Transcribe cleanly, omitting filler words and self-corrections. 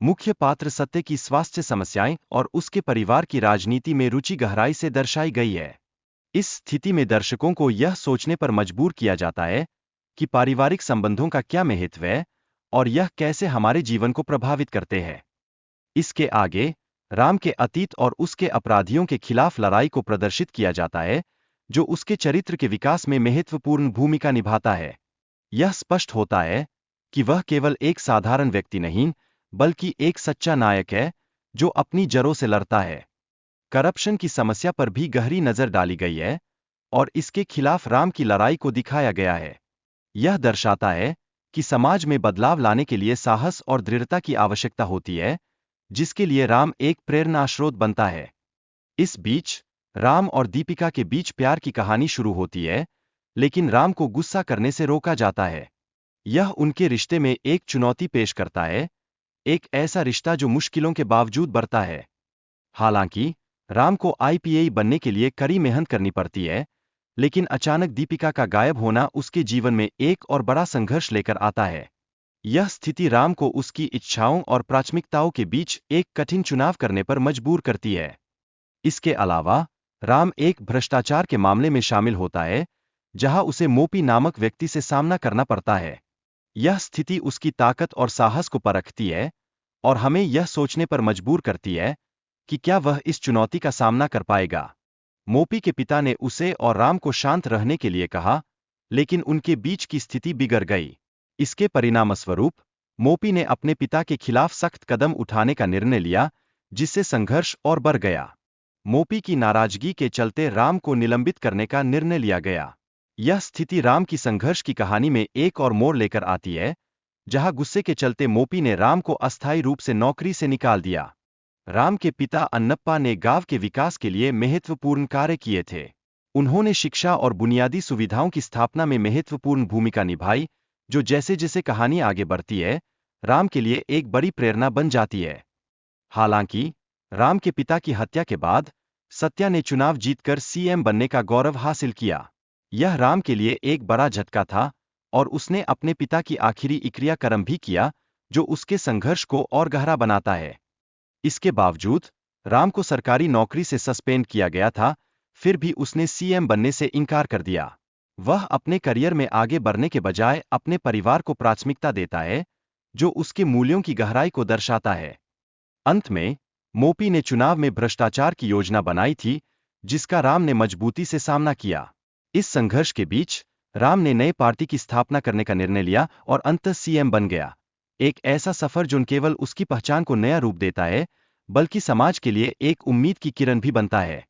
मुख्य पात्र सत्य की स्वास्थ्य समस्याएं और उसके परिवार की राजनीति में रुचि गहराई से दर्शाई गई है। इस स्थिति में दर्शकों को यह सोचने पर मजबूर किया जाता है कि पारिवारिक संबंधों का क्या महत्व है और यह कैसे हमारे जीवन को प्रभावित करते हैं। इसके आगे राम के अतीत और उसके अपराधियों के खिलाफ लड़ाई को प्रदर्शित किया जाता है, जो उसके चरित्र के विकास में महत्वपूर्ण भूमिका निभाता है। यह स्पष्ट होता है कि वह केवल एक साधारण व्यक्ति नहीं, बल्कि एक सच्चा नायक है जो अपनी जड़ों से लड़ता है। करप्शन की समस्या पर भी गहरी नजर डाली गई है और इसके खिलाफ राम की लड़ाई को दिखाया गया है। यह दर्शाता है कि समाज में बदलाव लाने के लिए साहस और दृढ़ता की आवश्यकता होती है, जिसके लिए राम एक प्रेरणा स्रोत बनता है। इस बीच राम और दीपिका के बीच प्यार की कहानी शुरू होती है, लेकिन राम को गुस्सा करने से रोका जाता है। यह उनके रिश्ते में एक चुनौती पेश करता है, एक ऐसा रिश्ता जो मुश्किलों के बावजूद बढ़ता है। हालांकि राम को आईपीएस बनने के लिए कड़ी मेहनत करनी पड़ती है, लेकिन अचानक दीपिका का गायब होना उसके जीवन में एक और बड़ा संघर्ष लेकर आता है। यह स्थिति राम को उसकी इच्छाओं और प्राथमिकताओं के बीच एक कठिन चुनाव करने पर मजबूर करती है। इसके अलावा राम एक भ्रष्टाचार के मामले में शामिल होता है, जहां उसे मोपी नामक व्यक्ति से सामना करना पड़ता है। यह स्थिति उसकी ताकत और साहस को परखती है और हमें यह सोचने पर मजबूर करती है कि क्या वह इस चुनौती का सामना कर पाएगा। मोपी के पिता ने उसे और राम को शांत रहने के लिए कहा, लेकिन उनके बीच की स्थिति बिगड़ गई। इसके परिणामस्वरूप मोपी ने अपने पिता के खिलाफ सख्त कदम उठाने का निर्णय लिया, जिससे संघर्ष और बढ़ गया। मोपी की नाराजगी के चलते राम को निलंबित करने का निर्णय लिया गया। यह स्थिति राम की संघर्ष की कहानी में एक और मोड़ लेकर आती है, जहां गुस्से के चलते मोपी ने राम को अस्थायी रूप से नौकरी से निकाल दिया। राम के पिता अन्नप्पा ने गांव के विकास के लिए महत्वपूर्ण कार्य किए थे। उन्होंने शिक्षा और बुनियादी सुविधाओं की स्थापना में महत्वपूर्ण भूमिका निभाई, जो जैसे जैसे कहानी आगे बढ़ती है, राम के लिए एक बड़ी प्रेरणा बन जाती है। हालांकि राम के पिता की हत्या के बाद सत्या ने चुनाव जीतकर सीएम बनने का गौरव हासिल किया। यह राम के लिए एक बड़ा झटका था और उसने अपने पिता की आखिरी क्रियाकर्म भी किया, जो उसके संघर्ष को और गहरा बनाता है। इसके बावजूद राम को सरकारी नौकरी से सस्पेंड किया गया था, फिर भी उसने सीएम बनने से इनकार कर दिया। वह अपने करियर में आगे बढ़ने के बजाय अपने परिवार को प्राथमिकता देता है, जो उसके मूल्यों की गहराई को दर्शाता है। अंत में मोपी ने चुनाव में भ्रष्टाचार की योजना बनाई थी, जिसका राम ने मजबूती से सामना किया। इस संघर्ष के बीच राम ने नए पार्टी की स्थापना करने का निर्णय लिया और अंततः सीएम बन गया। एक ऐसा सफर जो न केवल उसकी पहचान को नया रूप देता है, बल्कि समाज के लिए एक उम्मीद की किरण भी बनता है।